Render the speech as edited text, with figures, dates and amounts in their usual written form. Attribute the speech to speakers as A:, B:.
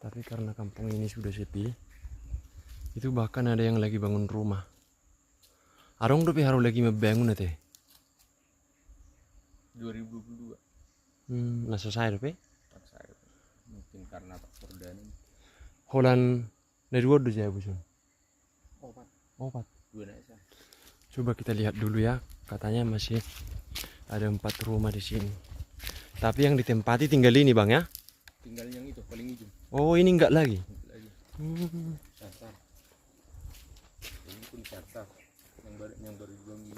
A: Tapi karena kampung ini sudah sepi, itu bahkan ada yang lagi bangun rumah. Arong tapi harus lagi membangun teh.
B: 2022.
A: Nah selesai tapi.
B: Saya mungkin karena faktor dana.
A: Holan dari dua ya busun. Opat.
B: Dua nasa.
A: Coba kita lihat dulu ya. Katanya masih ada 4 rumah di sini. Tapi yang ditempati tinggal ini bang ya?
B: Tinggal yang itu paling ujung.
A: Oh ini enggak lagi.
B: Lagi. Sasar. Ini pun sasar. Yang baru dibangun.